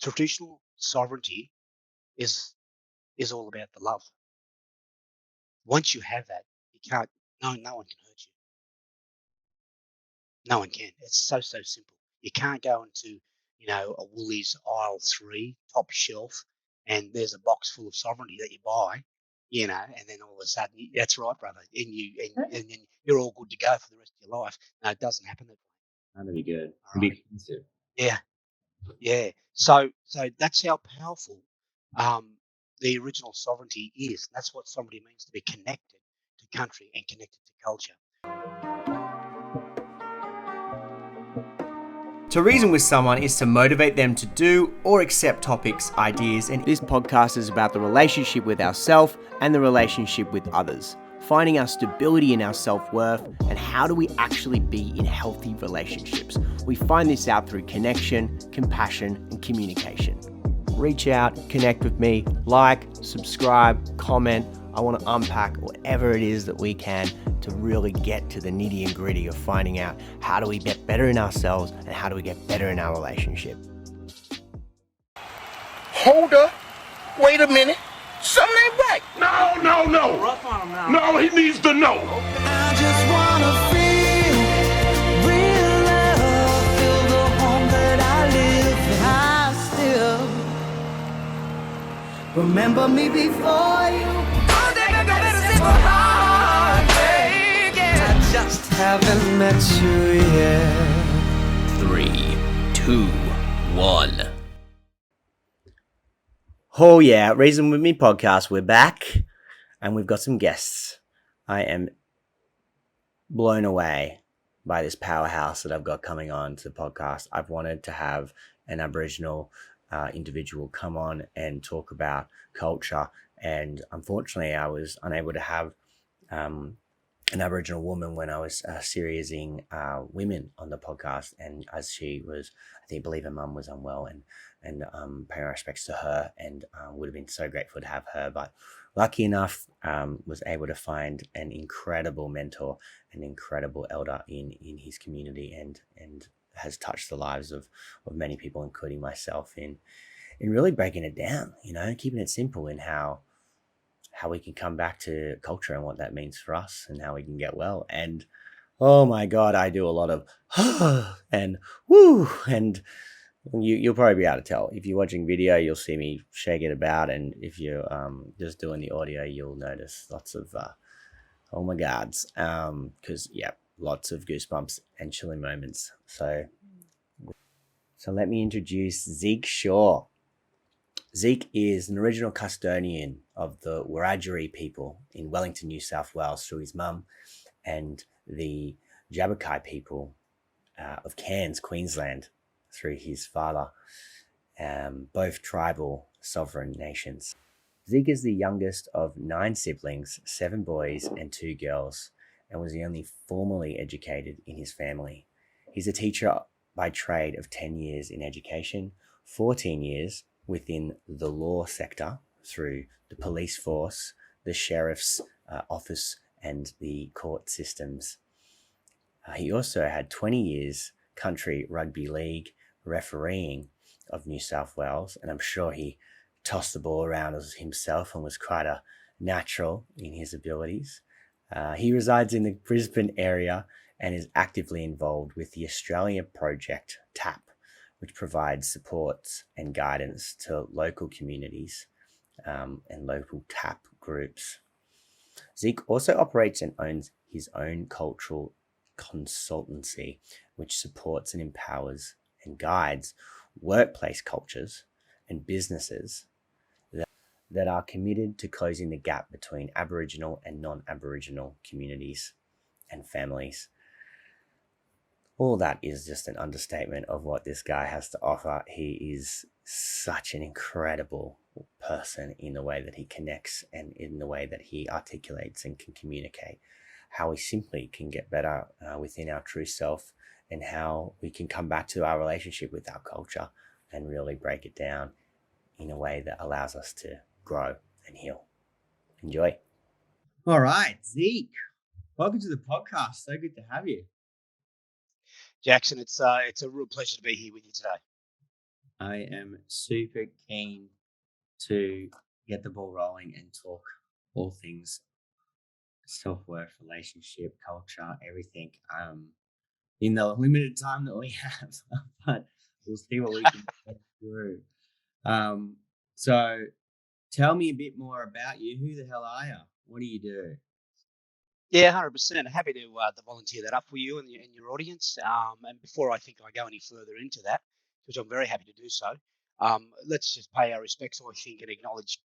Traditional sovereignty is all about the love. Once you have that, you can't. No one can hurt you. No one can. It's so simple. You can't go into a Woolies aisle 3 top shelf, and there's a box full of sovereignty that you buy, and then all of a sudden, that's right, brother, and then you're all good to go for the rest of your life. No, it doesn't happen that way. That'd be good. All It'd right. be expensive. Yeah. So that's how powerful the original sovereignty is. That's what sovereignty means, to be connected to country and connected to culture. To reason with someone is to motivate them to do or accept topics, ideas, and this podcast is about the relationship with ourselves and the relationship with others, finding our stability in our self-worth, and how do we actually be in healthy relationships. We find this out through connection, compassion, and communication. Reach out, connect with me, like, subscribe, comment. I want to unpack whatever it is that we can to really get to the nitty and gritty of finding out how do we get better in ourselves and how do we get better in our relationship. Hold up. Wait a minute. Something ain't right. No. Rough on him now. No, he needs to know. I just wanna feel real love, feel the home that I live. I still remember me before you. I just haven't met you yet. 3, 2, 1. Oh yeah, Reason With Me podcast, we're back and we've got some guests. I am blown away by this powerhouse that I've got coming on to the podcast. I've wanted to have an Aboriginal individual come on and talk about culture, and unfortunately I was unable to have an Aboriginal woman when I was seriesing women on the podcast, and as she was, I believe her mum was unwell, and pay my respects to her, and would have been so grateful to have her, but lucky enough was able to find an incredible mentor, an incredible elder in his community, and has touched the lives of many people, including myself, in really breaking it down, keeping it simple, in how we can come back to culture and what that means for us and how we can get well. And oh my God, I do a lot of and woo, and you'll probably be able to tell. If you're watching video, you'll see me shake it about, and if you're just doing the audio, you'll notice lots of oh my gods, because lots of goosebumps and chilling moments. So let me introduce Zeke Shaw. Zeke is an original custodian of the Wiradjuri people in Wellington, New South Wales, through his mum, and the Tjapukai people of Cairns, Queensland, through his father, both tribal sovereign nations. Zeke is the youngest of 9 siblings, 7 boys and 2 girls, and was the only formally educated in his family. He's a teacher by trade of 10 years in education, 14 years within the law sector through the police force, the sheriff's office, and the court systems. He also had 20 years country rugby league refereeing of New South Wales, and I'm sure he tossed the ball around as himself and was quite a natural in his abilities. He resides in the Brisbane area and is actively involved with the Australia Project TAP, which provides supports and guidance to local communities and local TAP groups. Zeke also operates and owns his own cultural consultancy, which supports and empowers and guides workplace cultures and businesses that are committed to closing the gap between Aboriginal and non-Aboriginal communities and families. All that is just an understatement of what this guy has to offer. He is such an incredible person in the way that he connects and in the way that he articulates and can communicate how we simply can get better within our true self, and how we can come back to our relationship with our culture and really break it down in a way that allows us to grow and heal. Enjoy. All right, Zeke, welcome to the podcast. So good to have you. Jackson, it's a real pleasure to be here with you today. I am super keen to get the ball rolling and talk all things self-worth, relationship, culture, everything. In the limited time that we have, but we'll see what we can get through. So tell me a bit more about you. Who the hell are you? What do you do? Yeah, 100%. Happy to volunteer that up for you and your audience. And before I think I go any further into that, which I'm very happy to do so, let's just pay our respects, I think, and acknowledge,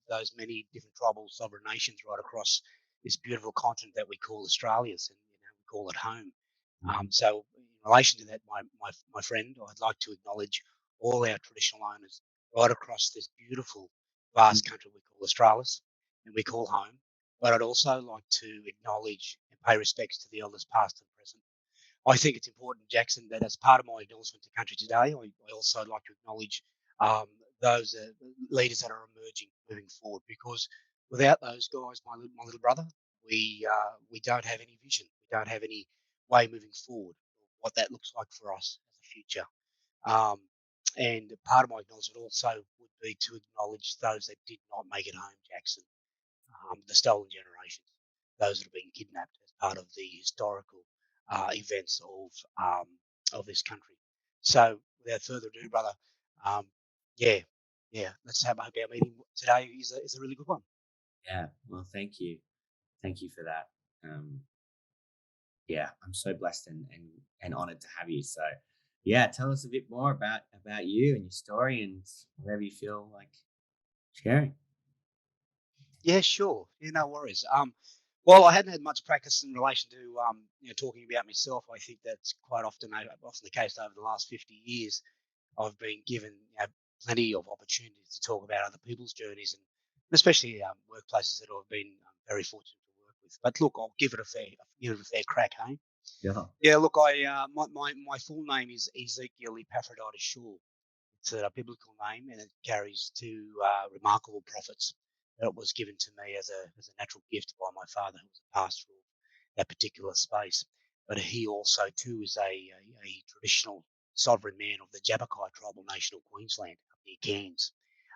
those many different tribal sovereign nations right across this beautiful continent that we call Australia, and we call it home. So, in relation to that, my friend, I'd like to acknowledge all our traditional owners right across this beautiful, vast country we call Australis and we call home. But I'd also like to acknowledge and pay respects to the elders past and present. I think it's important, Jackson, that as part of my acknowledgement to country today, I also like to acknowledge um, those leaders that are emerging moving forward, because without those guys, my little brother, we don't have any vision. We don't have any way moving forward, what that looks like for us as a future. Um, and part of my acknowledgement also would be to acknowledge those that did not make it home, Jackson, the stolen generations, those that have been kidnapped as part of the historical events of this country. So, without further ado, brother, um, yeah, let's have. I hope our meeting today is a really good one. Yeah. Well, thank you. Thank you for that. Yeah, I'm so blessed and honored to have you. So, yeah, tell us a bit more about you and your story and whatever you feel like sharing. Yeah, sure. Yeah, no worries. Well, I hadn't had much practice in relation to talking about myself. I think that's quite often the case over the last 50 years. I've been given plenty of opportunities to talk about other people's journeys, and especially workplaces that I've been very fortunate to work with. But look, I'll give it a fair crack, hey? Yeah. Yeah, look, my full name is Ezekiel Epaphroditus Shaw. It's a biblical name, and it carries two remarkable prophets that was given to me as a natural gift by my father, who was a pastor of that particular space. But he also too is a traditional sovereign man of the Tjapukai tribal nation of Queensland up near Cairns.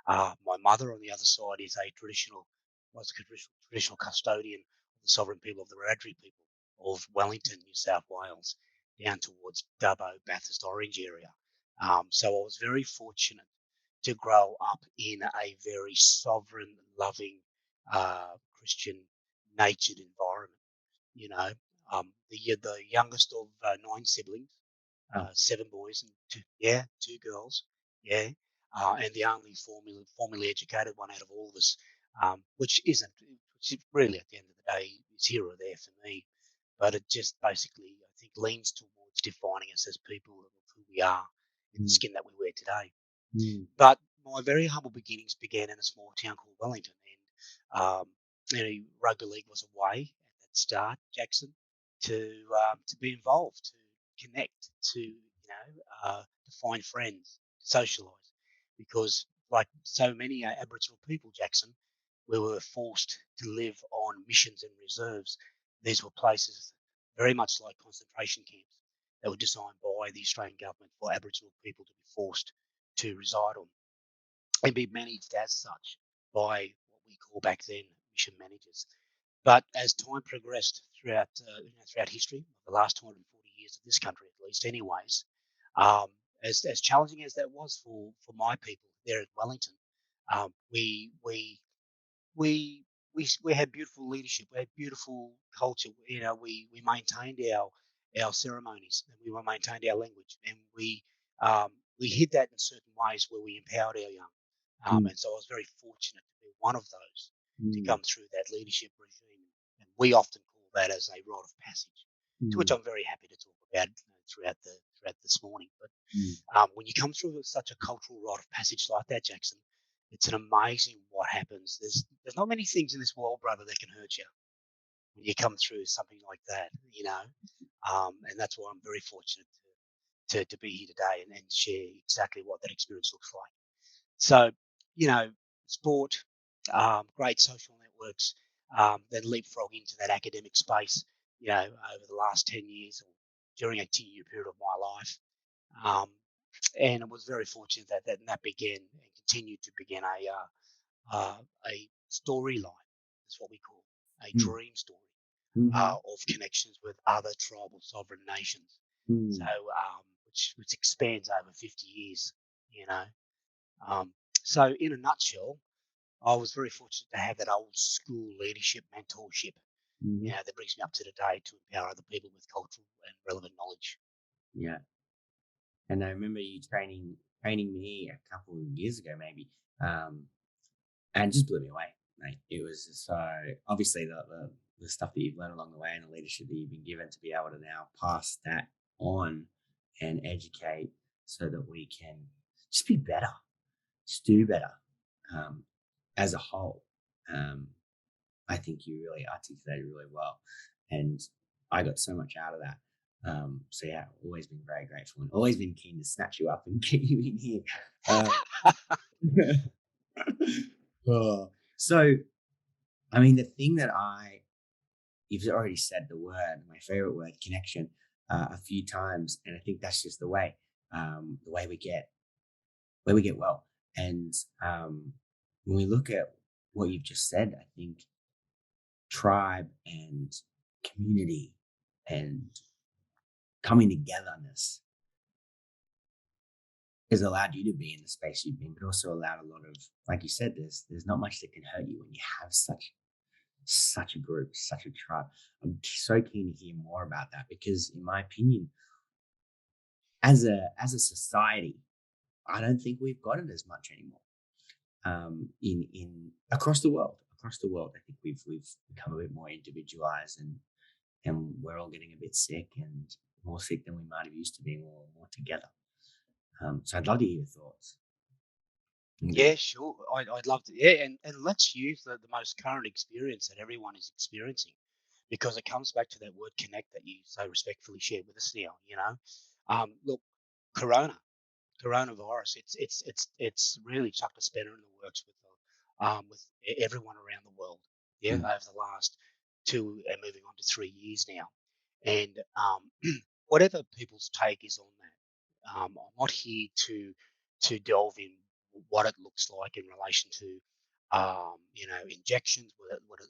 My mother on the other side is a traditional custodian of the sovereign people of the Wiradjuri people of Wellington, New South Wales, down towards Dubbo, Bathurst, Orange area. So I was very fortunate to grow up in a very sovereign, loving, Christian natured environment. You know, the youngest of 9 siblings, Oh. 7 boys and two girls, yeah, and the only formally educated one out of all of us, which really at the end of the day is here or there for me, but it just basically I think leans towards defining us as people of who we are in the Mm, skin that we wear today. mm, But my very humble beginnings began in a small town called Wellington, and rugby league was a way at that start, Jackson, to be involved, to connect, to find friends, to socialise, because like so many Aboriginal people, Jackson, we were forced to live on missions and reserves. These were places very much like concentration camps that were designed by the Australian government for Aboriginal people to be forced to reside on and be managed as such by what we call back then mission managers. But as time progressed throughout history, the last 240 years of this country, at least, anyways, um, as challenging as that was for my people there at Wellington, we we had beautiful leadership. We had beautiful culture. We maintained our ceremonies and we maintained our language, and we hid that in certain ways where we empowered our young. mm, And so I was very fortunate to be one of those to mm, come through that leadership regime. And we often call that as a rite of passage, to which mm, I'm very happy to talk about throughout this morning. But mm, when you come through such a cultural rite of passage like that, Jackson, it's an amazing what happens. There's not many things in this world, brother, that can hurt you when you come through something like that, and that's why I'm very fortunate to be here today and share exactly what that experience looks like. So, you know, sport, great social networks, then leapfrog into that academic space, over the last 10 years or during a 10-year period of my life. Um, and I was very fortunate that began and continued to begin a storyline. That's what we call a Mm. dream story Mhm. of connections with other tribal sovereign nations. So, Mm. which expands over 50 years, you know. Um, so, in a nutshell, I was very fortunate to have that old school leadership mentorship, Mhm. that brings me up to today to empower other people with cultural and relevant knowledge. Yeah. And I remember you training me a couple of years ago, maybe, and it just blew me away, mate. It was so obviously the stuff that you've learned along the way and the leadership that you've been given to be able to now pass that on and educate so that we can just be better, just do better um, as a whole. Um, I think you really articulated really well, and I got so much out of that. So yeah, always been very grateful and always been keen to snatch you up and get you in here. Oh, so, I mean, the thing that you've already said the word, my favorite word, connection, a few times, and I think that's just the way we get well. And when we look at what you've just said, I think tribe and community and coming togetherness has allowed you to be in the space you've been, but also allowed a lot of, like you said, there's not much that can hurt you when you have such a group, such a tribe. I'm so keen to hear more about that because, in my opinion, as a society, I don't think we've got it as much anymore. In across the world, I think we've become a bit more individualized, and we're all getting a bit sick and more sick than we might have used to be, more together. So I'd love to hear your thoughts. Yeah, sure. I'd love to. Yeah, and let's use the most current experience that everyone is experiencing, because it comes back to that word connect that you so respectfully shared with us now. Look, Corona, coronavirus, it's really chucked a spanner in the works with everyone around the world. Yeah, Mm, over the last 2 and moving on to 3 years now, and whatever people's take is on that, I'm not here to delve in what it looks like in relation to injections, what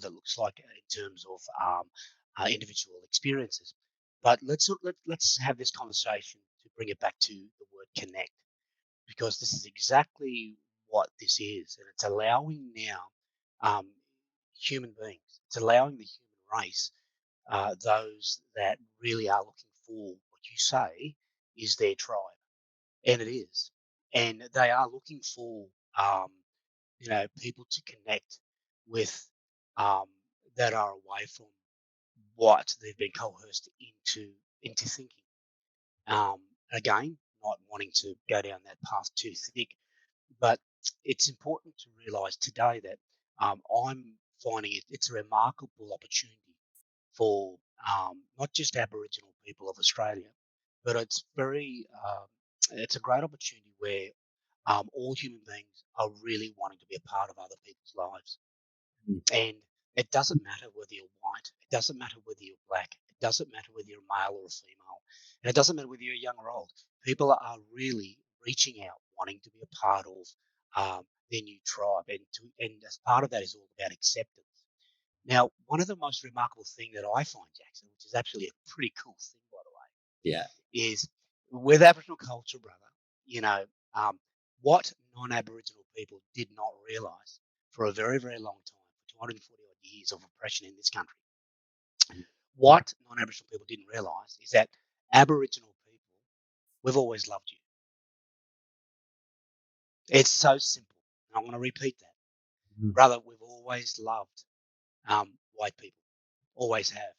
it looks like in terms of individual experiences. But let's have this conversation to bring it back to the word connect, because this is exactly what this is, and it's allowing now um, human beings, it's allowing the human race, those that really are looking for what you say is their tribe, and it is, and they are looking for people to connect with, um, that are away from what they've been coerced into thinking. Um, Again, not wanting to go down that path too thick, but it's important to realise today that I'm finding it's a remarkable opportunity for not just Aboriginal people of Australia, but it's a great opportunity where all human beings are really wanting to be a part of other people's lives. mm, And it doesn't matter whether you're white, it doesn't matter whether you're black, it doesn't matter whether you're a male or a female, and it doesn't matter whether you're young or old. People are really reaching out, wanting to be a part of their new tribe, and as part of that is all about acceptance. Now, one of the most remarkable thing that I find, Jackson, which is actually a pretty cool thing, by the way, yeah. is with Aboriginal culture, brother, you know, um, what non-Aboriginal people did not realise for a very, very long time, for 240 odd years of oppression in this country, what non-Aboriginal people didn't realise is that Aboriginal people, we've always loved you. It's so simple. And I want to repeat that. Mm, Brother, we've always loved white people, always have.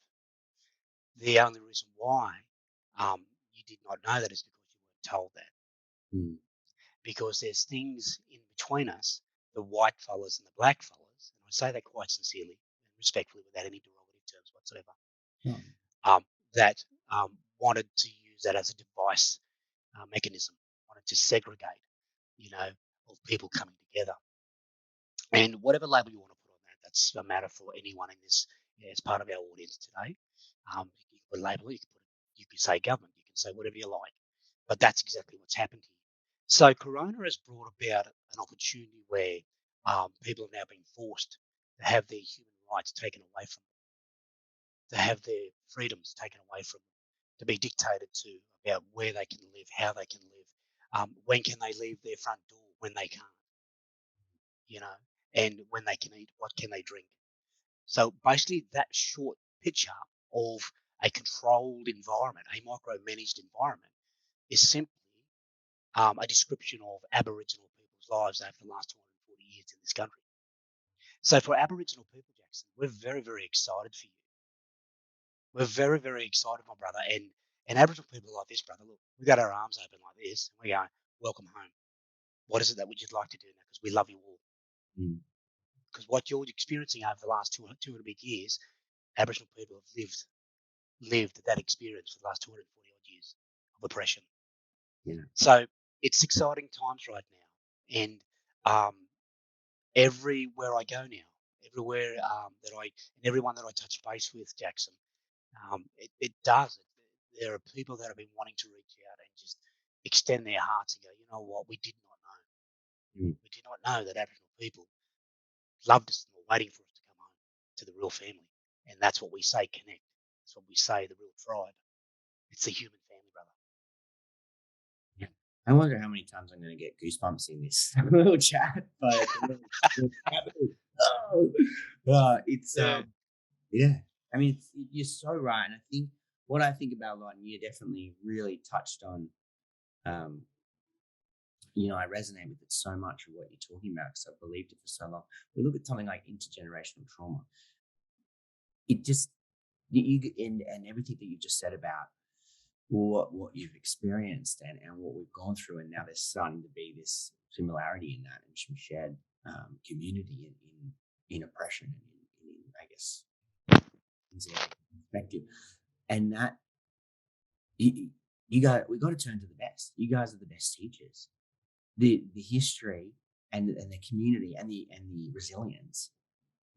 The only reason why you did not know that is because you weren't told that. mm, Because there's things in between us, the white fellas and the black fellas, and I say that quite sincerely and respectfully without any derogative terms whatsoever, oh, um, that wanted to use that as a device mechanism, wanted to segregate, of people coming together. And whatever label you want to put on that, that's a matter for anyone in this, as part of our audience today. You can put a label, you can say government, you can say whatever you like. But that's exactly what's happened here. So Corona has brought about an opportunity where people have now been forced to have their human rights taken away from them, to have their freedoms taken away from them, to be dictated to about where they can live, how they can live, when can they leave their front door, when they can't, you know, and when they can eat, what can they drink. So basically, that short picture of a controlled environment, a micromanaged environment, is simply a description of Aboriginal people's lives over the last 240 years in this country. So for Aboriginal people, Jackson, we're very, very excited for you. We're very, very excited, my brother. And Aboriginal people like this, brother, look, we got our arms open like this, and we go, welcome home. What is it that would you like to do now? Because we love you all. Because what you're experiencing over the last 200 big years, Aboriginal people have lived that experience for the last 240 odd years of oppression. Yeah. So it's exciting times right now. And everywhere I go now, everywhere and everyone that I touch base with, Jackson, it does. There are people that have been wanting to reach out and just extend their hearts and go, you know what, we did not know. We did not know that Aboriginal people loved us and were waiting for us to come home to the real family. And that's what we say, connect. That's what we say, the real tribe. It's the human family, brother. Yeah. I wonder how many times I'm going to get goosebumps in this little chat, but it's yeah. I mean, you're so right, and I think what I think about a lot, and you definitely really touched on. I resonate with it so much of what you're talking about because I've believed it for so long. We look at something like intergenerational trauma. It just and everything that you just said about what you've experienced and what we've gone through, and now there's starting to be this similarity in that and some shared community in oppression and in I guess perspective, and that we got to turn to the best. You guys are the best teachers. The history and the community and the resilience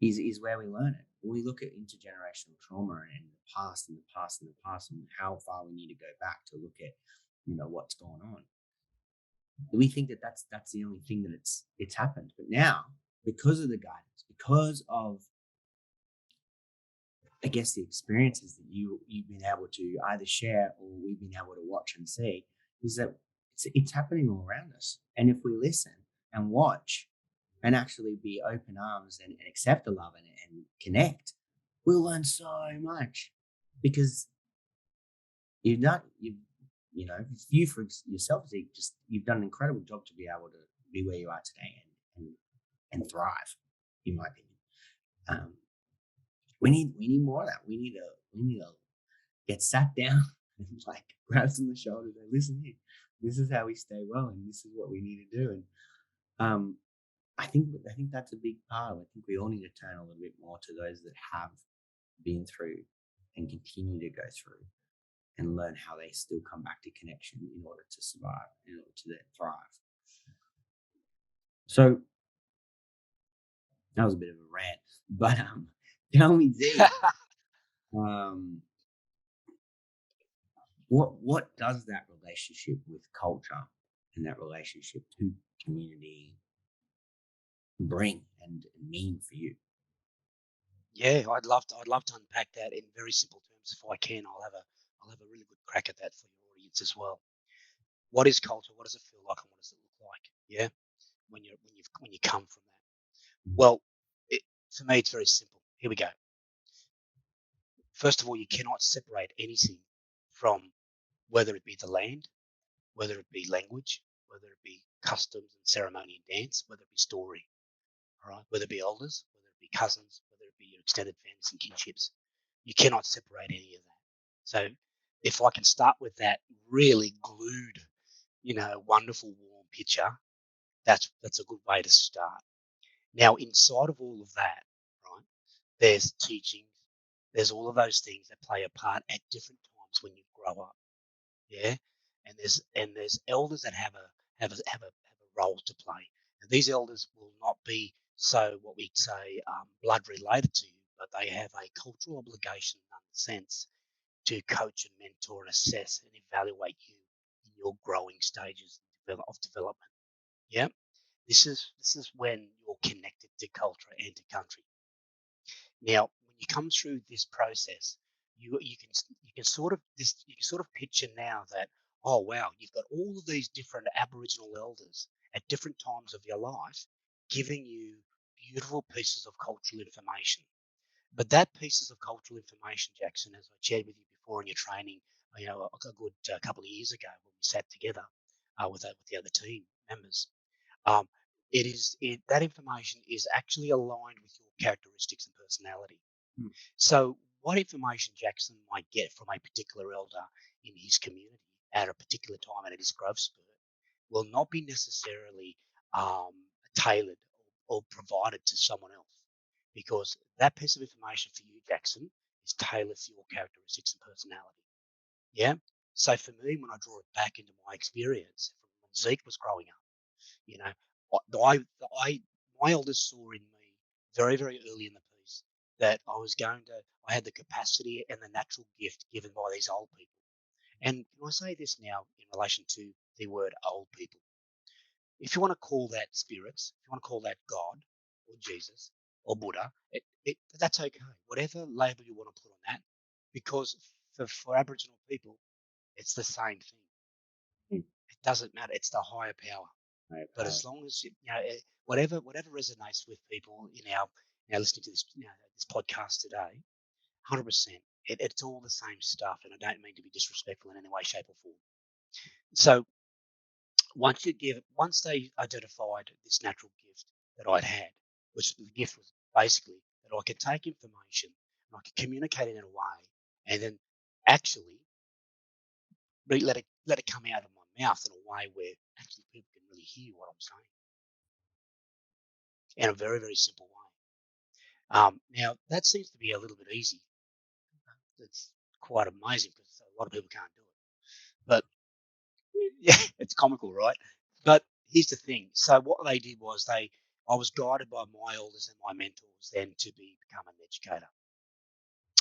is where we learn it. When we look at intergenerational trauma and the past and the past and the past and how far we need to go back to look at, what's going on. We think that that's the only thing that it's happened. But now, because of the guidance, because of I guess the experiences that you've been able to either share or we've been able to watch and see, is that it's happening all around us. And if we listen and watch and actually be open arms and accept the love and connect, we'll learn so much because you for yourself, Zeke, you've done an incredible job to be able to be where you are today and thrive, in my opinion. We need more of that. We need to get sat down and like grab some of the shoulders and listen here. This is how we stay well, and this is what we need to do. And I think that's a big part. I think we all need to turn a little bit more to those that have been through and continue to go through and learn how they still come back to connection in order to survive, in order to then thrive. So that was a bit of a rant, but tell me, Zeke, what does that relationship with culture and that relationship to community bring and mean for you? Yeah, I'd love to unpack that in very simple terms. If I can, I'll have a really good crack at that for your audience as well. What is culture? What does it feel like, and what does it look like? Yeah, when you come from that. Well, for me, it's very simple. Here we go. First of all, you cannot separate anything from whether it be the land, whether it be language, whether it be customs and ceremony and dance, whether it be story, all right, whether it be elders, whether it be cousins, whether it be your extended families and kinships. You cannot separate any of that. So if I can start with that really glued, wonderful warm picture, that's a good way to start. Now, inside of all of that, right, there's teachings, there's all of those things that play a part at different times when you grow up. Yeah, and there's elders that have a role to play. And these elders will not be so what we'd say blood related to you, but they have a cultural obligation in the sense to coach and mentor and assess and evaluate you in your growing stages of development. Yeah, this is when you're connected to culture and to country. Now, when you come through this process, you can sort of picture now that, oh wow, you've got all of these different Aboriginal elders at different times of your life giving you beautiful pieces of cultural information. But that pieces of cultural information, Jackson, as I shared with you before in your training, a good couple of years ago when we sat together with the other team members, um, that information is actually aligned with your characteristics and personality. Mm. So, what information Jackson might get from a particular elder in his community at a particular time and at his growth spurt will not be necessarily um, tailored or provided to someone else, because that piece of information for you, Jackson, is tailored for your characteristics and personality. Yeah. So for me, when I draw it back into my experience from when Zeke was growing up, you know, my elders saw in me very, very early in the piece that I had the capacity and the natural gift given by these old people. And can I say this now in relation to the word old people? If you want to call that spirits, if you want to call that God or Jesus or Buddha, that's okay. Whatever label you want to put on that, because for Aboriginal people, it's the same thing. Mm. It doesn't matter. It's the higher power. Right, But as long as whatever resonates with people in our listening to this this podcast today, 100%, it's all the same stuff. And I don't mean to be disrespectful in any way, shape, or form. So once they identified this natural gift that I'd had, which the gift was basically that I could take information and I could communicate it in a way, and then actually let it come out of my mouth in a way where actually people can really hear what I'm saying in a very, very simple way. Now, that seems to be a little bit easy. It's quite amazing because a lot of people can't do it. But yeah, it's comical, right? But here's the thing. So what they did was I was guided by my elders and my mentors then to become an educator.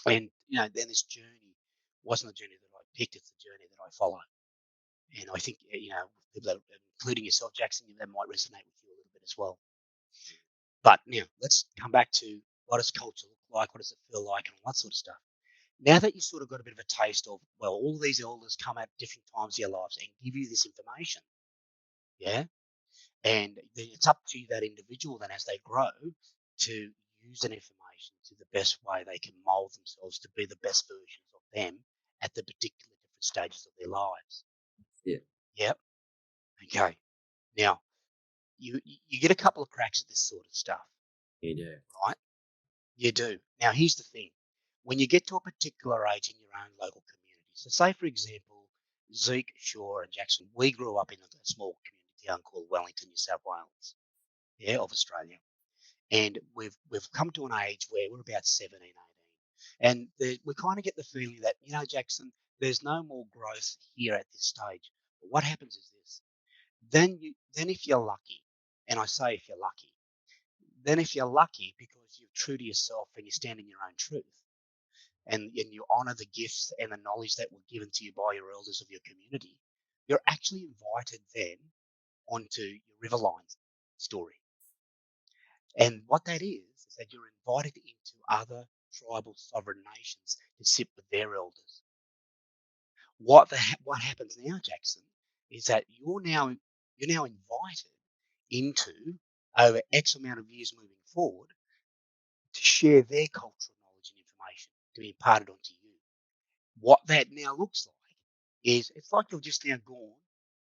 And then this journey wasn't a journey that I picked; it's the journey that I follow. And I think people that, including yourself, Jackson, that might resonate with you a little bit as well. But now let's come back to what does culture look like, what does it feel like, and all that sort of stuff. Now that you sort of got a bit of a taste of, well, all of these elders come at different times of your lives and give you this information, yeah, and then it's up to that individual then as they grow to use that information to the best way they can mold themselves to be the best versions of them at the particular different stages of their lives. Yeah. Yep. Okay. Now you get a couple of cracks at this sort of stuff, You do. right? You do. Now, here's the thing. When you get to a particular age in your own local community, so say, for example, Zeke, Shaw, and Jackson, we grew up in a small community town called Wellington, New South Wales, of Australia. And we've come to an age where we're about 17, 18. And we kind of get the feeling that, Jackson, there's no more growth here at this stage. But what happens is this. Then if you're lucky, and I say if you're lucky, then if you're lucky because you're true to yourself and you stand in your own truth and you honor the gifts and the knowledge that were given to you by your elders of your community, you're actually invited then onto your Riverline story. And what that is that you're invited into other tribal sovereign nations to sit with their elders. What happens now, Jackson, is that you're now invited into over X amount of years moving forward to share their cultural knowledge and information to be imparted onto you. What that now looks like is it's like you've just now gone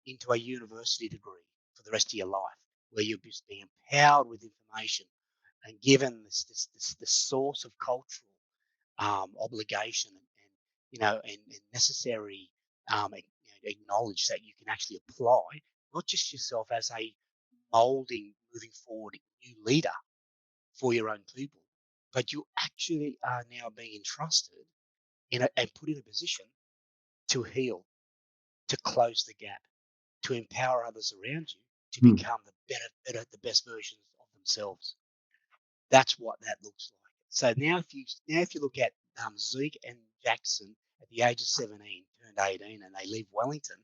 into a university degree for the rest of your life, where you're just being empowered with information and given this source of cultural obligation and necessary acknowledge that you can actually apply not just yourself as a molding moving forward new leader for your own people, but you actually are now being entrusted and put in a position to heal, to close the gap, to empower others around you to become the best versions of themselves. That's what that looks like. So now if you look at Zeke and Jackson at the age of 17, turned 18, and they leave Wellington,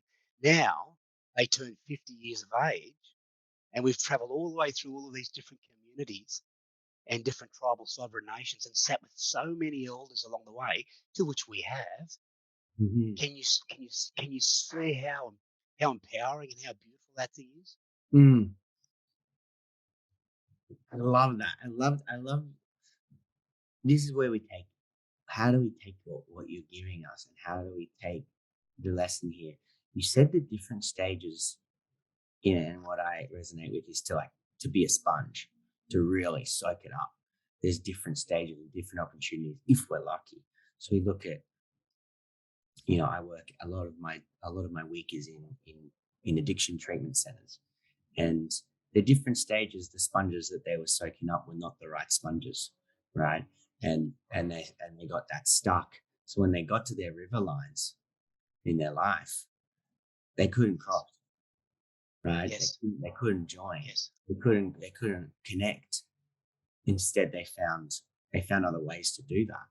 Now they turn 50 years of age, and we've traveled all the way through all of these different communities and different tribal sovereign nations and sat with so many elders along the way, to which we have. Mhm. Can you see how empowering and how beautiful that thing is? Mm. I love that. I love this is where we take how do we take what you're giving us and how do we take the lesson here? You said the different stages in it, and what I resonate with is to be a sponge, to really soak it up. There's different stages and different opportunities if we're lucky. So we look at, I work a lot of my week is in addiction treatment centers, and the different stages, the sponges that they were soaking up were not the right sponges, right? And they got that stuck. So when they got to their river lines in their life, they couldn't cross, right? Yes. They couldn't join. Yes. They couldn't connect. Instead, they found other ways to do that.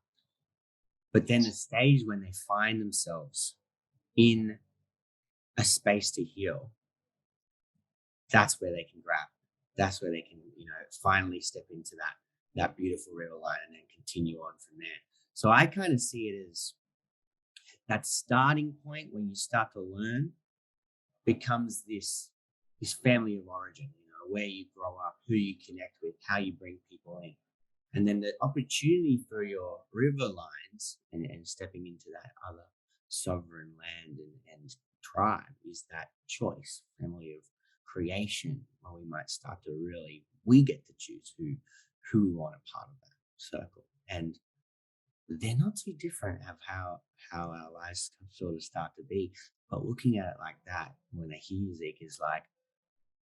But then the stage when they find themselves in a space to heal, that's where they can grab. That's where they can, finally step into that beautiful river line and then continue on from there. So I kind of see it as that starting point when you start to learn becomes this family of origin, where you grow up, who you connect with, how you bring people in. And then the opportunity for your river lines and stepping into that other sovereign land and tribe is that choice, family of creation, where we might start to we get to choose who we want a part of that circle. And they're not too different of how our lives sort of start to be. But looking at it like that, when I hear Zeke, is like,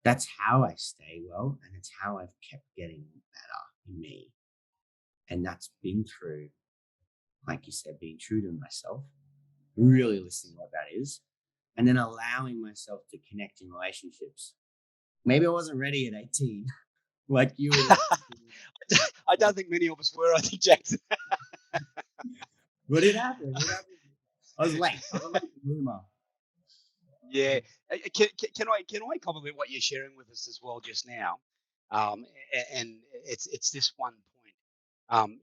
that's how I stay well, and it's how I've kept getting better in me. And that's been through, like you said, being true to myself, really listening to what that is, and then allowing myself to connect in relationships. Maybe I wasn't ready at 18, like you were. I don't think many of us were. I think Jackson. What did happen? I was late. I was a late bloomer. Yeah. Can I compliment what you're sharing with us as well just now? And it's this one point. Um,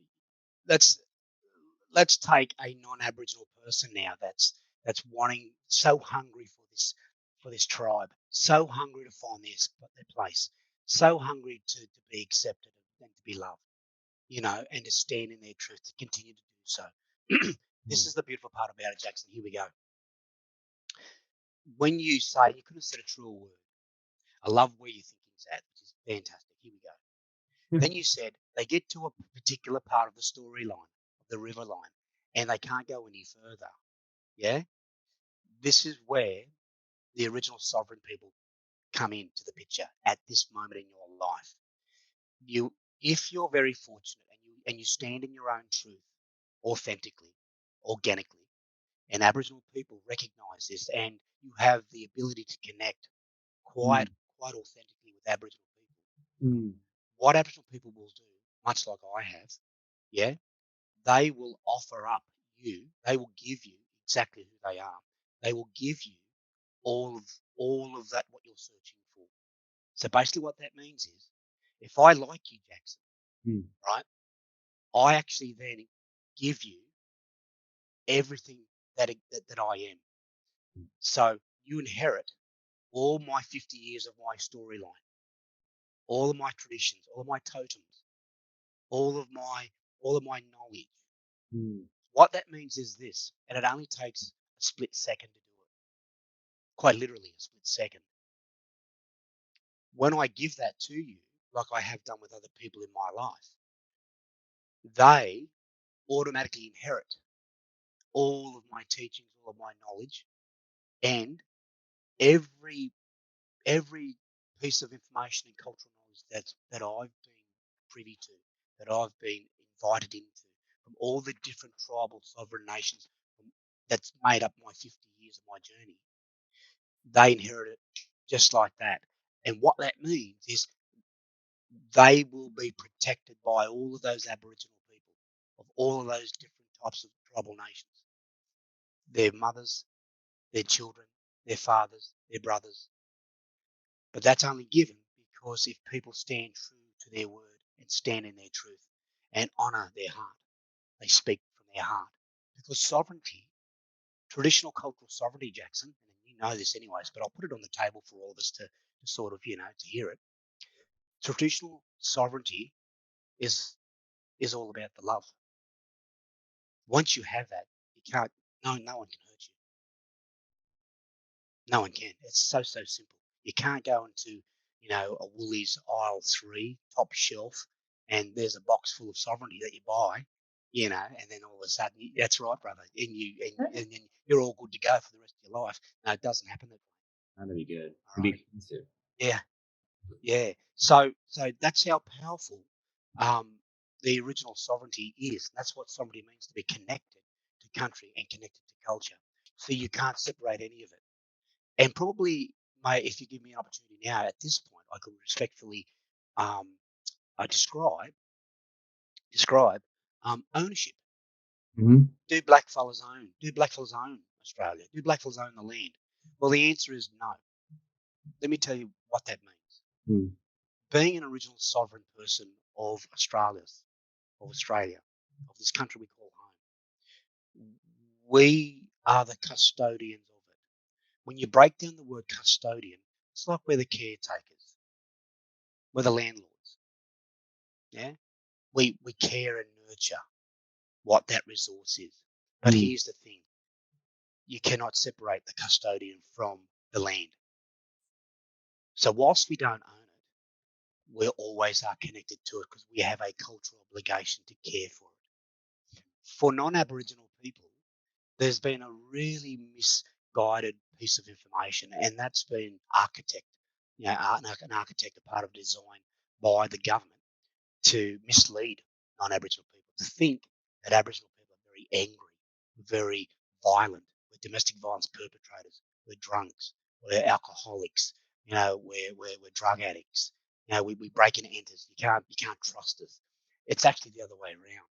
let's let's take a non-Aboriginal person now that's wanting, so hungry for this tribe, so hungry to find their place, so hungry to be accepted and to be loved, and to stand in their truth, to continue to do so. This is the beautiful part about it, Jackson. Here we go. When you say, you could have said a truer word. I love where your thinking's at, which is fantastic. Here we go. Then you said they get to a particular part of the storyline, of the river line, and they can't go any further. Yeah? This is where the original sovereign people come into the picture at this moment in your life. If you're very fortunate and you stand in your own truth, authentically, organically, and Aboriginal people recognise this, and you have the ability to connect quite authentically with Aboriginal people. What Aboriginal people will do, much like I have, yeah, they will offer up they will give you exactly who they are. They will give you all of that, what you're searching for. So basically what that means is, if I like you, Jackson, right, I actually then give you everything that I am. So you inherit all my 50 years of my storyline, all of my traditions, all of my totems, all of my knowledge. What that means is this, and it only takes a split second to do it. Quite literally a split second. When I give that to you, like I have done with other people in my life, they automatically inherit all of my teachings, all of my knowledge, and every every piece of information and cultural knowledge that I've been privy to, that I've been invited into from all the different tribal sovereign nations that's made up my 50 years of my journey. They inherit it just like that. And what that means is they will be protected by all of those Aboriginal people of all of those different types of tribal nations, their mothers, their children, their fathers, their brothers. But that's only given because if people stand true to their word and stand in their truth and honour their heart, they speak from their heart. Because sovereignty, traditional cultural sovereignty, Jackson, and you know this anyways, but I'll put it on the table for all of us to sort of, to hear it. Traditional sovereignty is all about the love. Once you have that, you can't, no one can hurt you. No one can. It's so simple. You can't go into, a Woolies aisle 3, top shelf, and there's a box full of sovereignty that you buy, and then all of a sudden, that's right, brother, and then you're all good to go for the rest of your life. No, it doesn't happen that way. That'd be good. All It'd be right. expensive. Yeah. So that's how powerful the original sovereignty is. That's what sovereignty means, to be connected to country and connected to culture. So you can't separate any of it. And probably, mate, if you give me an opportunity now, at this point, I could respectfully describe ownership. Mm-hmm. Do blackfellas own? Do blackfellas own Australia? Do blackfellas own the land? Well, the answer is no. Let me tell you what that means. Mm. Being an original sovereign person of Australia, of this country we call home, we are the custodians of it. When you break down the word custodian, it's like we're the caretakers, we're the landlords. Yeah, we care and nurture what that resource is. But here's the thing: you cannot separate the custodian from the land. So whilst we don't own it, we always are connected to it because we have a cultural obligation to care for it. For non-Aboriginal people, there's been a really misguided piece of information, and that's been an architect, a part of design by the government to mislead non-Aboriginal people to think that Aboriginal people are very angry, very violent, we're domestic violence perpetrators, we're drunks, we're alcoholics, we're drug addicts, we break and enters. You can't trust us. It's actually the other way around.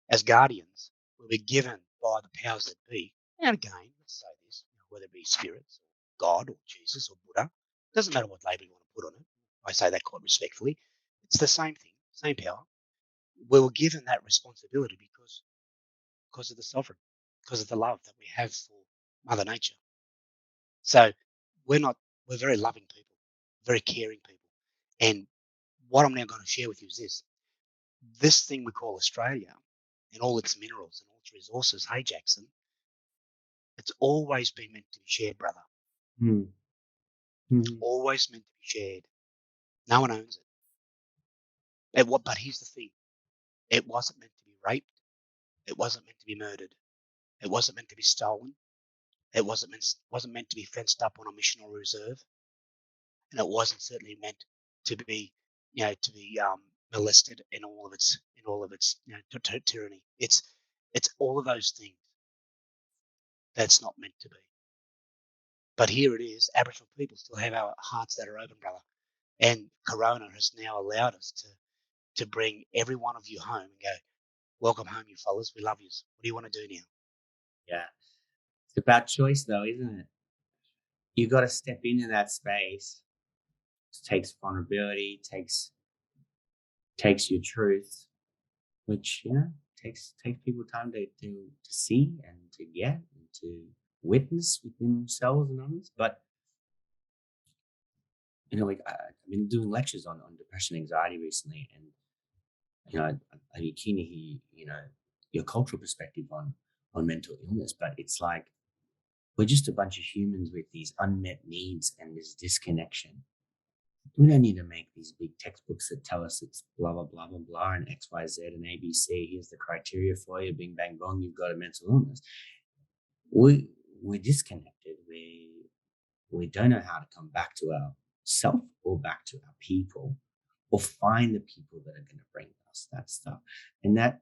As guardians, we're given by the powers that be. And again, let's say this, whether it be spirits or God or Jesus or Buddha, doesn't matter what label you want to put on it. I say that quite respectfully. It's the same thing, same power. We were given that responsibility because of the sovereign, because of the love that we have for Mother Nature. So we're very loving people, very caring people. And what I'm now going to share with you is this thing we call Australia and all its minerals and all its resources, hey, Jackson, it's always been meant to be shared, brother. Always meant to be shared. No one owns it. But here's the thing. It wasn't meant to be raped. It wasn't meant to be murdered. It wasn't meant to be stolen. It wasn't meant to be fenced up on a missional reserve. And it wasn't certainly meant to be, molested in all of its tyranny. It's all of those things that's not meant to be. But here it is. Aboriginal people still have our hearts that are open, brother. And Corona has now allowed us to bring every one of you home and go, welcome home, you fellas. We love you. What do you want to do now? Yeah. It's about choice, though, isn't it? You got to step into that space. It takes vulnerability, takes your truth, which takes people time to see and to get and to witness within themselves and others. But I've been doing lectures on depression, anxiety recently, and I'd be keen to hear your cultural perspective on mental illness. But it's like we're just a bunch of humans with these unmet needs and this disconnection. We don't need to make these big textbooks that tell us it's blah, blah, blah, blah, blah, and X, Y, Z, and ABC. Here's the criteria for you. Bing, bang, bong, you've got a mental illness. We're disconnected. We don't know how to come back to our self or back to our people or find the people that are going to bring us that stuff. And that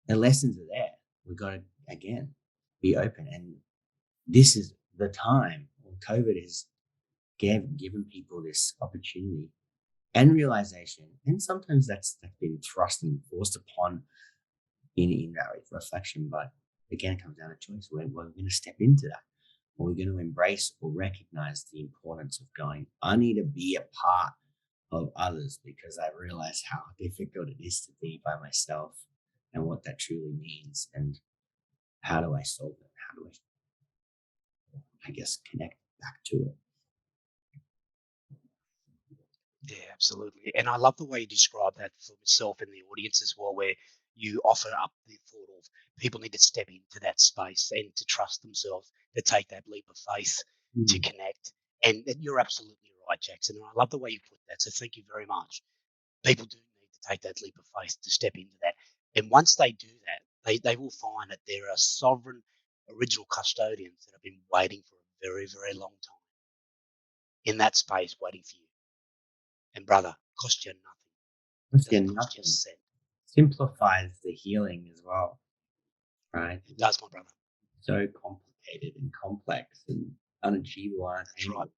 the lessons are there. We've got to, again, be open. And this is the time when COVID has given people this opportunity and realization, and sometimes that's been thrust and forced upon in our reflection. But again, it comes down to choice. We're going to step into that. Or we're going to embrace or recognize the importance of going, I need to be a part of others because I realize how difficult it is to be by myself and what that truly means. And how do I solve it? How do I guess, connect back to it? Yeah, absolutely. And I love the way you describe that for myself and the audience as well, where you offer up the thought of people need to step into that space and to trust themselves, to take that leap of faith, to connect. And you're absolutely right, Jackson. And I love the way you put that. So thank you very much. People do need to take that leap of faith to step into that. And once they do that, they will find that there are sovereign original custodians that have been waiting for a very, very long time in that space waiting for you. And brother, cost you nothing. Doesn't cost you a cent. Simplifies the healing as well, right? It does, my brother. So complicated and complex and unachievable. That's right.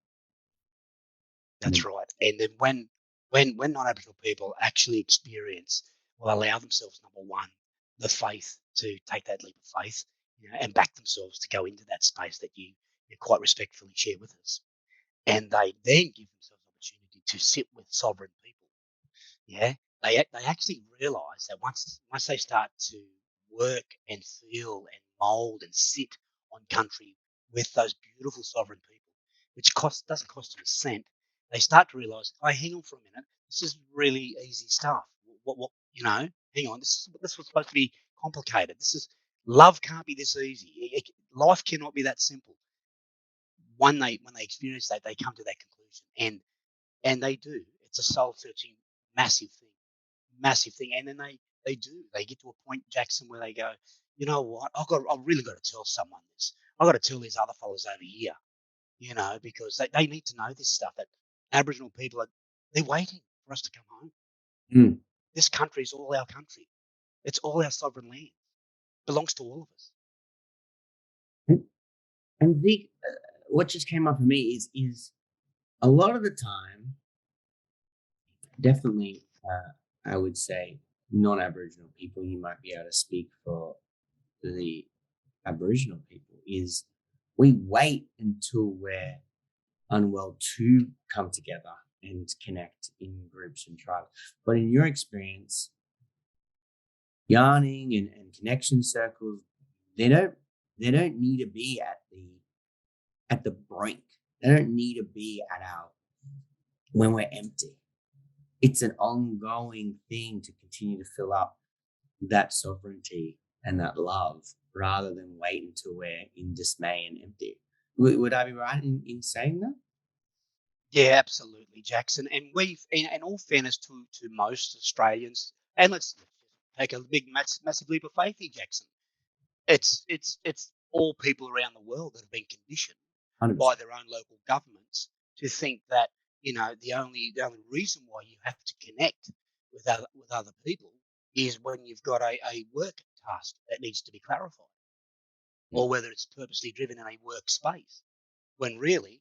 That's right. And then when non-Aboriginal people actually experience, will allow themselves, number one, the faith to take that leap of faith, and back themselves to go into that space that you quite respectfully share with us, and they then give themselves opportunity to sit with sovereign people. Yeah, they actually realise that once they start to work and feel and mould and sit on country with those beautiful sovereign people, which doesn't cost them a cent, they start to realise, oh, hang on for a minute, this is really easy stuff. What hang on, this was supposed to be complicated. This is love can't be this easy. Life cannot be that simple. When they experience that, they come to that conclusion, and they do. It's a soul searching, massive thing. Massive thing. And then they get to a point, Jackson, where they go, you know what, I've really got to tell someone this. I've got to tell these other fellas over here, because they need to know this stuff, that Aboriginal people they're waiting for us to come home. Mm. This country is all our country. It's all our sovereign land. It belongs to all of us. And Zeke, what just came up for me is a lot of the time, definitely, I would say non-Aboriginal people, you might be able to speak for the Aboriginal people, is we wait until we're unwell to come together and connect in groups and tribes. But in your experience, yarning and connection circles, they don't need to be at the brink. They don't need to be at our when we're empty. It's an ongoing thing to continue to fill up that sovereignty and that love rather than wait until we're in dismay and empty. Would I be right in saying that? Yeah, absolutely, Jackson. And we've, in all fairness to most Australians, and let's take a big, massive leap of faith here, Jackson. It's all people around the world that have been conditioned 100%. by their own local governments to think that the only reason why you have to connect with other people is when you've got a work task that needs to be clarified, or whether it's purposely driven in a workspace, when really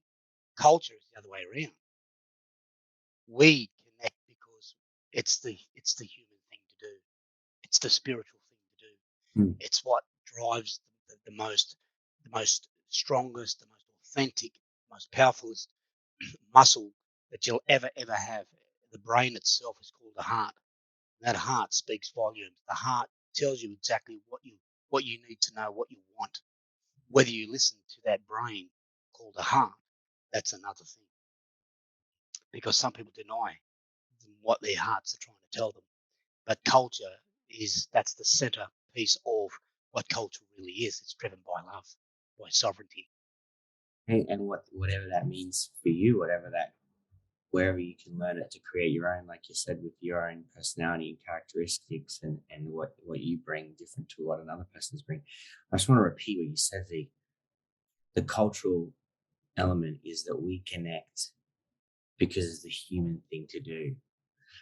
culture is the other way around. We connect because it's the human thing to do. It's the spiritual thing to do. It's what drives the most strongest, the most authentic, most powerful muscle that you'll ever have. The brain itself is called the heart. And that heart speaks volumes. The heart tells you exactly what you need to know, what you want. Whether you listen to that brain called the heart, that's another thing. Because some people deny what their hearts are trying to tell them. But culture that's the centerpiece of what culture really is. It's driven by love, by sovereignty. And whatever that means for you, wherever you can learn it to create your own, like you said, with your own personality and characteristics and what you bring different to what another person's bring. I just want to repeat what you said, Zeke. The cultural element is that we connect because it's the human thing to do.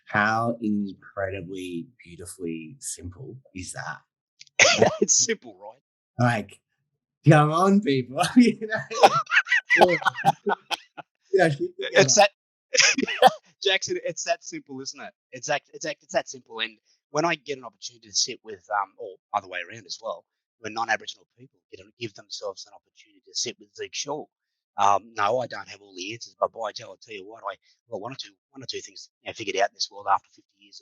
How incredibly beautifully simple is that? It's simple, right? Like, come on, people. It's that Jackson. It's that simple, isn't it? It's that simple. And when I get an opportunity to sit with, or other way around as well, when non-Aboriginal people give themselves an opportunity to sit with Zeke Shaw. No, I don't have all the answers, but by Joe, I'll tell you what, I got one or two things figured out in this world after 50 years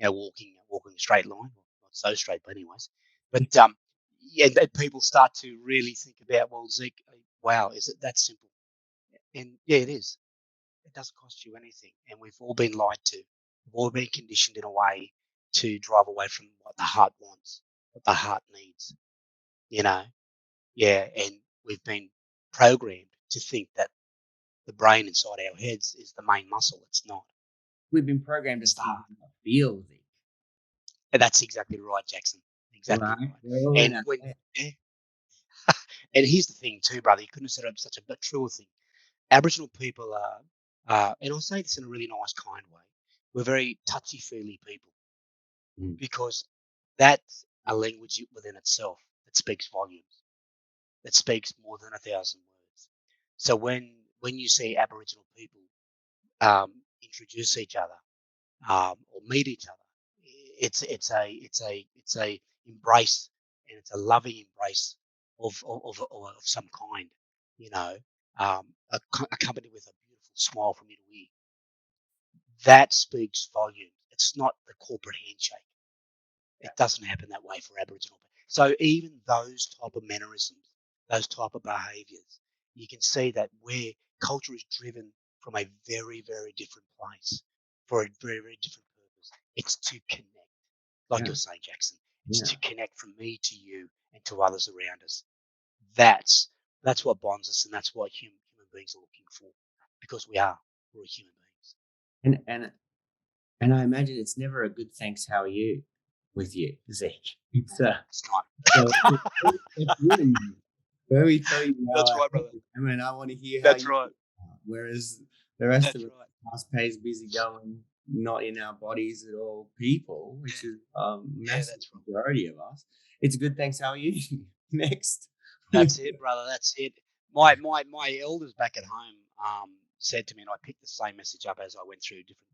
of walking a straight line, not so straight, but anyways. But that people start to really think about, well, Zeke, wow, is it that simple? And yeah, it is. It doesn't cost you anything, and we've all been lied to. We've all been conditioned in a way to drive away from what the heart wants, what the heart needs. And we've been programmed to think that the brain inside our heads is the main muscle. It's not. We've been programmed to It's the think heart. about feel, Zeke. And that's exactly right, Jackson. Exactly Right? right. We're all in And our when head. yeah. And here's the thing too, brother. You couldn't have said it such a truer thing. Aboriginal people are, and I'll say this in a really nice, kind way. We're very touchy-feely people because that's a language within itself that speaks volumes. That speaks more than 1,000 words. So when you see Aboriginal people introduce each other or meet each other, it's a embrace, and it's a loving embrace of some kind, accompanied with a beautiful smile from ear to ear. That speaks volumes. It's not the corporate handshake. It doesn't happen that way for Aboriginal people. So even those type of mannerisms, those type of behaviours, you can see that where culture is driven from a very, very different place for a very, very different purpose. It's to connect, like you're saying, Jackson. It's to connect from me to you and to others around us. That's what bonds us, and that's what human beings are looking for, because we're human beings. And I imagine it's never a good thanks, how are you with you, Zeke. It's It's not. so it's really where we tell you how That's I right, brother. I mean, I want to hear how That's you right. whereas the rest That's of us, right. fast-paced, busy going, not in our bodies at all, people, which is massive That's right. majority of us. It's a good thanks, how are you? Next. That's it, brother. That's it. My elders back at home said to me, and I picked the same message up as I went through different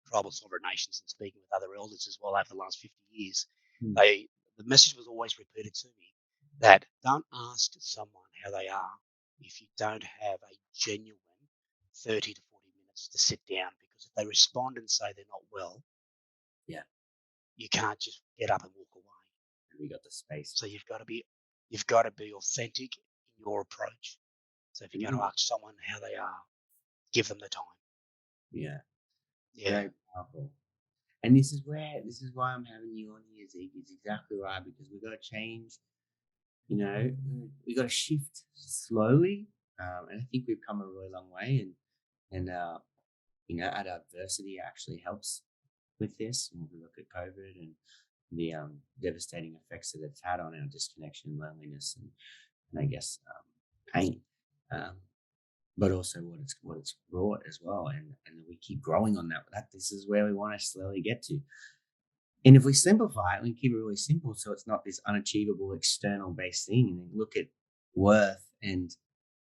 tribal sovereign nations and speaking with other elders as well over the last 50 years. The message was always repeated to me that don't ask someone how they are if you don't have a genuine 30 to 40 minutes to sit down, because if they respond and say they're not well, you can't just get up and walk away. We got the space. So you've got to be authentic in your approach. So if you're going to ask someone how they are, give them the time. Yeah. Yeah. Very powerful. And this is why I'm having you on here, Zeke. It's exactly right, because we've got to change. We got to shift slowly, and I think we've come a really long way. And our adversity actually helps with this. And we look at COVID and the devastating effects that it's had on our disconnection, loneliness, and I guess pain. But also what it's brought as well, and we keep growing on that. This is where we want to slowly get to. And if we simplify it, we keep it really simple, so it's not this unachievable external based thing, and then look at worth and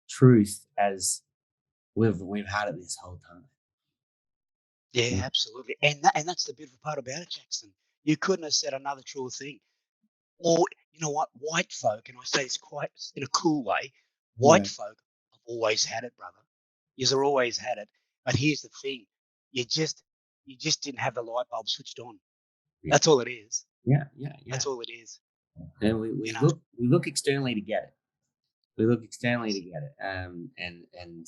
truth as we've had it this whole time. Yeah, absolutely. And that's the beautiful part about it, Jackson. You couldn't have said another truer thing. Or you know what, white folk, and I say this quite in a cool way, white folk have always had it, brother. You've always had it. But here's the thing: you just didn't have the light bulb switched on. Yeah. That's all it is. Yeah. That's all it is. And we look externally to get it. We look externally to get it, and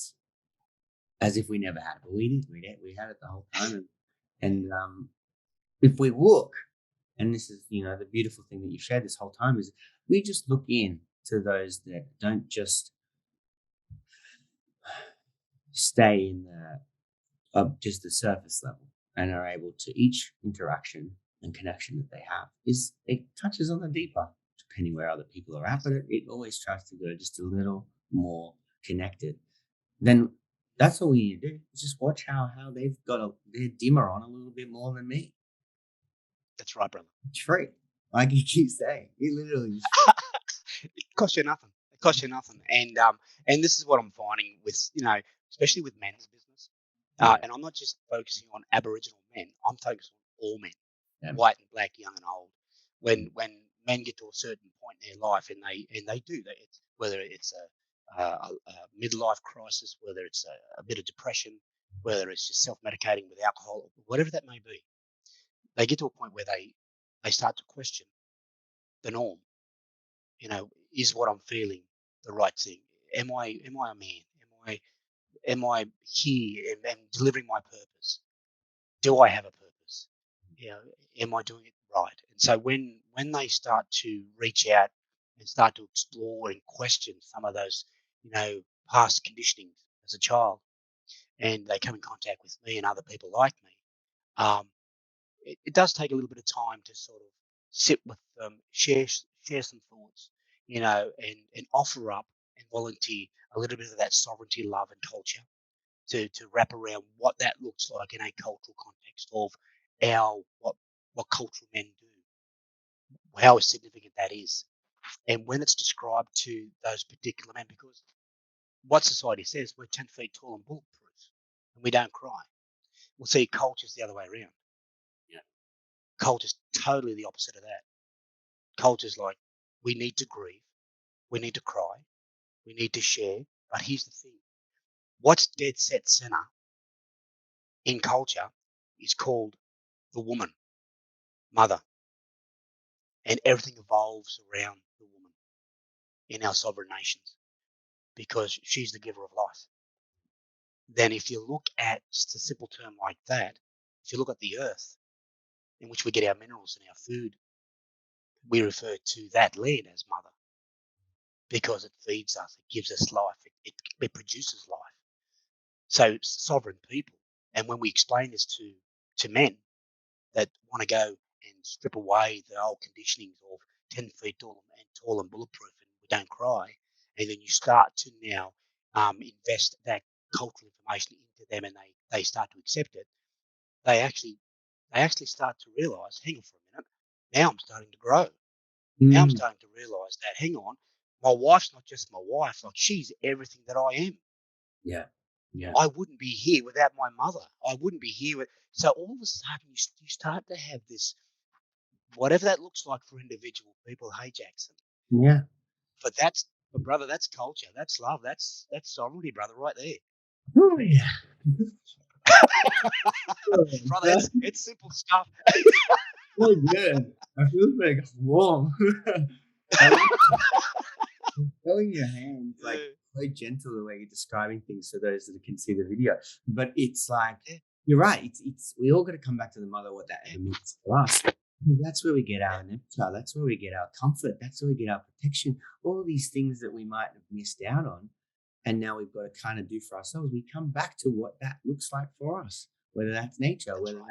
as if we never had it, but we did. We had it the whole time, and if we look, and this is the beautiful thing that you've shared this whole time, is we just look in to those that don't just stay in just the surface level, and are able to, each interaction and connection that they have it touches on the deeper, depending where other people are at, but it always tries to go just a little more connected. Then that's all we need to do, is just watch how they've got their dimmer on a little bit more than me. That's right, brother. It's free, like you keep saying. It literally is free. It costs you nothing. It costs you nothing. And this is what I'm finding with, especially with men's business. And I'm not just focusing on Aboriginal men. I'm focusing on all men, white and black, young and old. When men get to a certain point in their life, and they do that. Whether it's a midlife crisis, whether it's a bit of depression, whether it's just self-medicating with alcohol, whatever that may be, they get to a point where they start to question the norm. Is what I'm feeling the right thing? Am I a man? Am I here and delivering my purpose? Do I have a purpose? Am I doing it right? And so when they start to reach out and start to explore and question some of those, past conditionings as a child, and they come in contact with me and other people like me, um, it does take a little bit of time to sort of sit with them, share some thoughts, and offer up and volunteer a little bit of that sovereignty, love, and culture to wrap around what that looks like in a cultural context of what cultural men do, how significant that is, and when it's described to those particular men, because what society says, we're 10 feet tall and bulletproof, and we don't cry. We'll see culture's the other way around. Yeah. Culture's totally the opposite of that. Culture's like, we need to grieve, we need to cry, we need to share. But here's the thing: what's dead set center in culture is called the woman, mother, and everything evolves around the woman in our sovereign nations because she's the giver of life. Then, if you look at just a simple term like that, if you look at the earth in which we get our minerals and our food, we refer to that land as mother because it feeds us, it gives us life, it produces life. So, sovereign people, and when we explain this to men that want to go and strip away the old conditionings of 10 feet tall and bulletproof, and we don't cry, and then you start to now invest that cultural information into them, and they start to accept it, they actually start to realize, hang on for a minute, now I'm starting to grow. Now I'm starting to realize that, hang on, my wife's not just my wife, like she's everything that I am. Yeah. Yeah. I wouldn't be here without my mother. I wouldn't be here with. So all of a sudden, you start to have this, whatever that looks like for individual people. Hey, Jackson, Yeah. but brother, that's culture, that's love, that's sovereignty, brother, right there, Oh, yeah. brother. It's simple stuff. So good. I feel like warm. I like showing your hands like so gentle the way you're describing things for those that can see the video. But it's like Yeah. you're right. It's we all got to come back to the mother, what that ever means for us. Because that's where we get our nectar. That's where we get our comfort. That's where we get our protection. All these things that we might have missed out on, and now we've got to kind of do for ourselves. We come back to what that looks like for us, whether that's nature, whether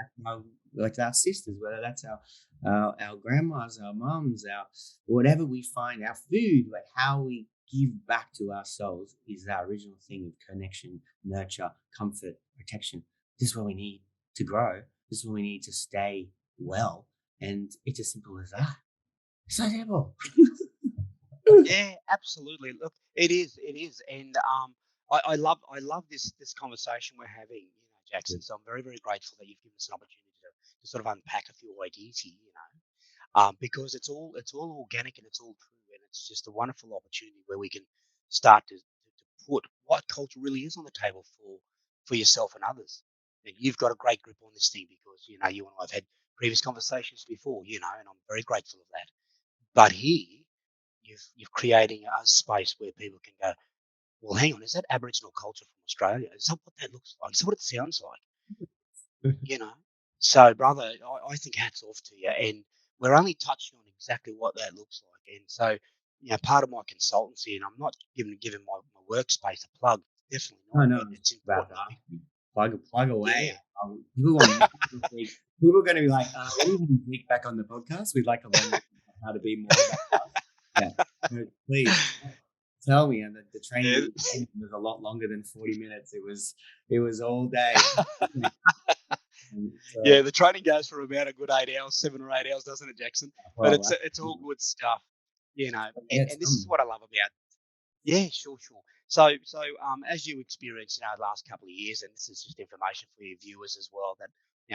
that's our sisters, whether that's our grandmas, our mums, our whatever we find, our food, like how we give back to ourselves is our original thing of connection, nurture, comfort, protection. This is what we need to grow. This is what we need to stay well. And it's as simple as that. It's so simple. Yeah, absolutely. Look, it is, and I love this conversation we're having, Jackson. So I'm very, very grateful that you've given us an opportunity to sort of unpack a few ideas here, because it's all organic and it's all true, and it's just a wonderful opportunity where we can start to put what culture really is on the table for yourself and others. And you've got a great grip on this thing because you and I've had previous conversations before, and I'm very grateful of that. But here, you've creating a space where people can go, well, hang on, is that Aboriginal culture from Australia? Is that what that looks like? Is that what it sounds like? So, brother, I think hats off to you. And we're only touching on exactly what that looks like. And so, part of my consultancy, and I'm not giving my workspace a plug, definitely Oh not, no, but it's about important. plug away. Yeah. People want people are going to be like, we want Zeke back on the podcast. We'd like to learn how to be more about us. Yeah, so please tell me. And the training Yeah. that you gave me was a lot longer than 40 minutes. It was all day. And so, Yeah, the training goes for about a good 8 hours, 7 or 8 hours, doesn't it, Jackson? But well, it's all good stuff, yeah, and this is what I love about. Yeah, sure. So as you experienced, the last couple of years, and this is just information for your viewers as well that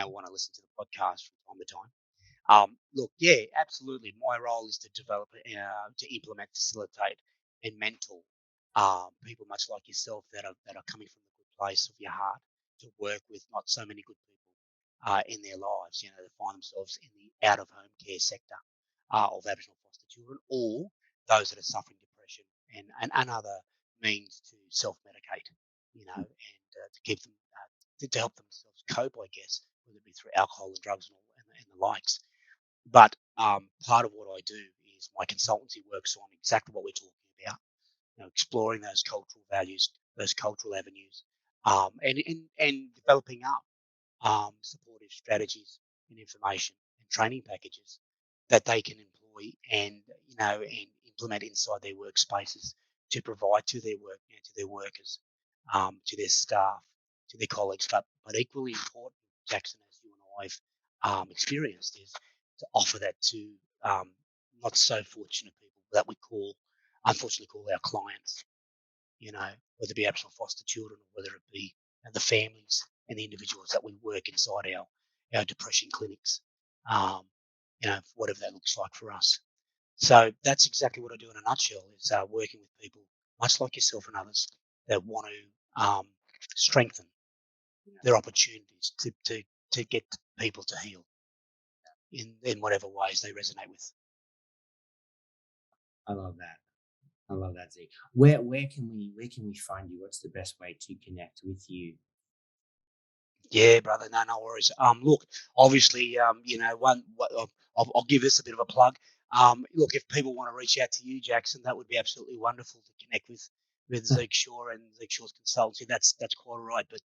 want to listen to the podcast from time to time. Look, yeah, absolutely. My role is to develop, to implement, facilitate, and mentor people much like yourself that are coming from the good place of your heart to work with not so many good people in their lives. You know, that find themselves in the out of home care sector of Aboriginal foster children, or those that are suffering depression and other means to self medicate. You know, and to keep them to help themselves cope, I guess, whether it be through alcohol and drugs and the likes. But part of what I do is my consultancy works on exactly what we're talking about, exploring those cultural values, those cultural avenues, and developing up supportive strategies and information and training packages that they can employ and implement inside their workspaces to provide to their to their workers, to their staff, to their colleagues. But equally important, Jackson, as you and I've experienced, is to offer that to not so fortunate people that we unfortunately call our clients. Whether it be Aboriginal foster children or whether it be the families and the individuals that we work inside our depression clinics, um, whatever that looks like for us. So that's exactly what I do in a nutshell, is working with people, much like yourself and others, that want to strengthen their opportunities to get people to heal in whatever ways they resonate with. I love that. I love that, Zeke. Where can we find you? What's the best way to connect with you? Yeah, brother. No worries. Look, obviously, I'll give this a bit of a plug. Look, if people want to reach out to you, Jackson, that would be absolutely wonderful to connect with Zeke Shaw and Zeke Shaw's consultancy. That's quite all right. But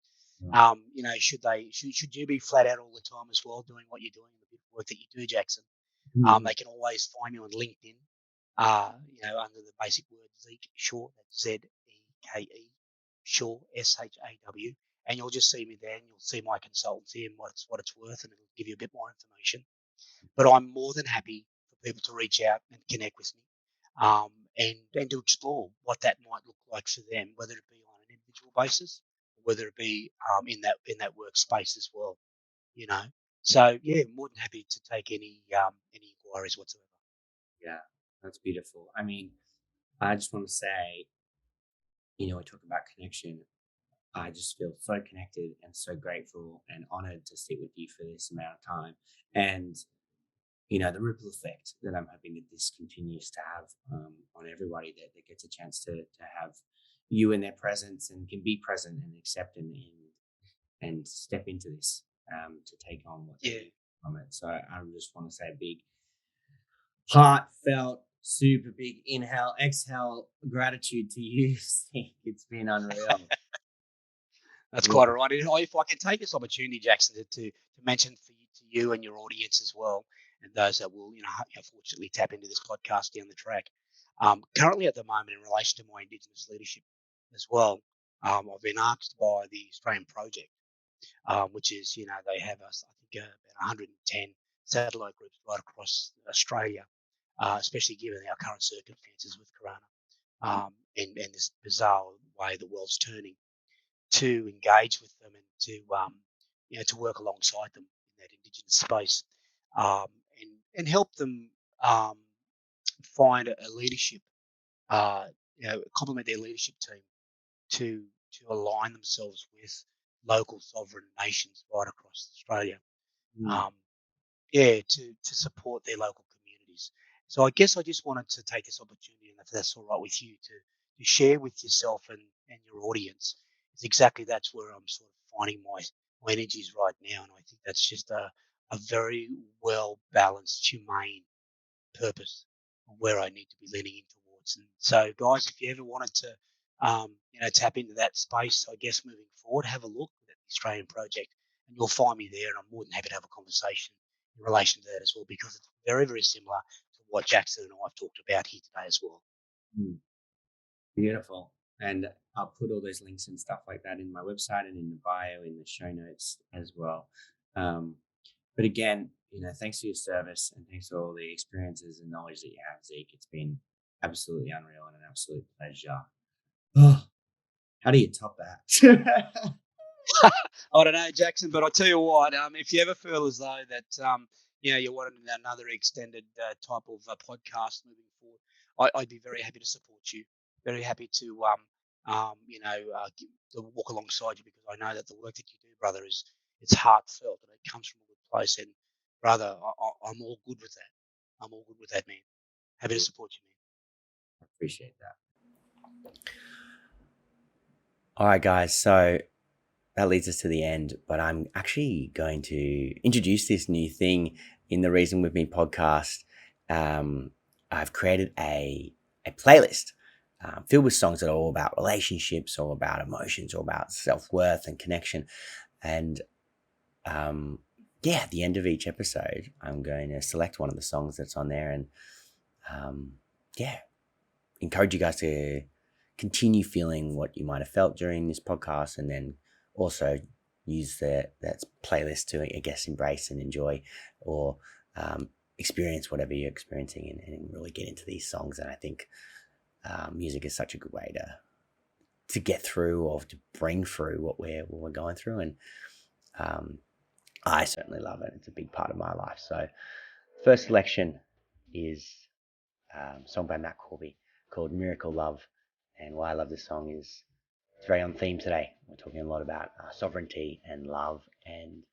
should you be flat out all the time as well, doing what you're doing, the good work that you do, Jackson? They can always find me on LinkedIn. Under the basic word Zeke Shaw, that's Zeke Shaw, Shaw, and you'll just see me there, and you'll see my consultancy and what it's worth, and it'll give you a bit more information. But I'm more than happy for people to reach out and connect with me, and to explore what that might look like for them, whether it be on an individual basis, or whether it be in that workspace as well. You know, so yeah, more than happy to take any inquiries whatsoever. Yeah, that's beautiful. I mean, I just want to say, we talk about connection. I just feel so connected and so grateful and honored to sit with you for this amount of time. And, the ripple effect that I'm hoping that this continues to have on everybody that gets a chance to have you in their presence and can be present and accept and step into this to take on what they Yeah. need from it. So I just want to say a big, heartfelt, super big inhale, exhale gratitude to you, Steve. It's been unreal. That's Yeah. quite all right. And if I can take this opportunity, Jackson, to mention to you and your audience as well, and those that will, fortunately tap into this podcast down the track. Currently, at the moment, in relation to my Indigenous leadership as well, I've been asked by the Australian Project, which is, they have us, I think, about 110 satellite groups right across Australia, especially given our current circumstances with Corona, and this bizarre way the world's turning, to engage with them and to work alongside them in that Indigenous space, um, and help them find a leadership, complement their leadership team to align themselves with local sovereign nations right across Australia. Mm. Um, to support their local communities. So I guess I just wanted to take this opportunity, and if that's all right with you, to share with yourself and your audience. It's exactly that's where I'm sort of finding my energies right now, and I think that's just a very well balanced, humane purpose of where I need to be leaning in towards. And so, guys, if you ever wanted to, tap into that space, I guess moving forward, have a look at the Australian Project, and you'll find me there. And I'm more than happy to have a conversation in relation to that as well, because it's very, very similar to what Jackson and I have talked about here today as well. Mm. Beautiful. And I'll put all those links and stuff like that in my website and in the bio, in the show notes as well. But again, thanks for your service and thanks for all the experiences and knowledge that you have, Zeke. It's been absolutely unreal and an absolute pleasure. Oh, how do you top that? I don't know, Jackson, but I tell you what, if you ever feel as though that you wanted another extended type of podcast moving forward, I'd be very happy to support you. Very happy to to walk alongside you, because I know that the work that you do, brother, it's heartfelt and it comes from a good place. And brother, I'm all good with that. I'm all good with that, man. Happy to support you, man. I appreciate that. All right, guys. So that leads us to the end, but I'm actually going to introduce this new thing in the Reason With Me podcast. I've created a playlist filled with songs that are all about relationships, all about emotions, all about self-worth and connection. And at the end of each episode, I'm going to select one of the songs that's on there and encourage you guys to continue feeling what you might have felt during this podcast, and then also use that playlist to, I guess, embrace and enjoy, or experience whatever you're experiencing, and really get into these songs. And I think music is such a good way to get through, or to bring through what we're going through. And I certainly love it. It's a big part of my life. So first selection is a song by Matt Corby called Miracle Love. And why I love this song is it's very on theme today. We're talking a lot about sovereignty and love, and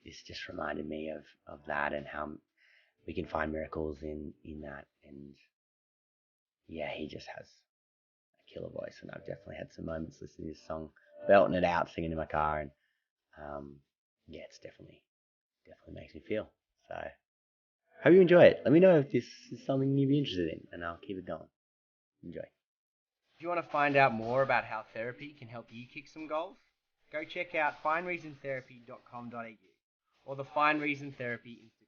this just reminded me of that, and how we can find miracles in that. And yeah, he just has a killer voice, and I've definitely had some moments listening to this song, belting it out, singing in my car, and it's definitely makes me feel. So hope you enjoy it. Let me know if this is something you'd be interested in, and I'll keep it going. Enjoy. If you want to find out more about how therapy can help you kick some goals, go check out findreasontherapy.com.au or the Find Reason Therapy Instagram.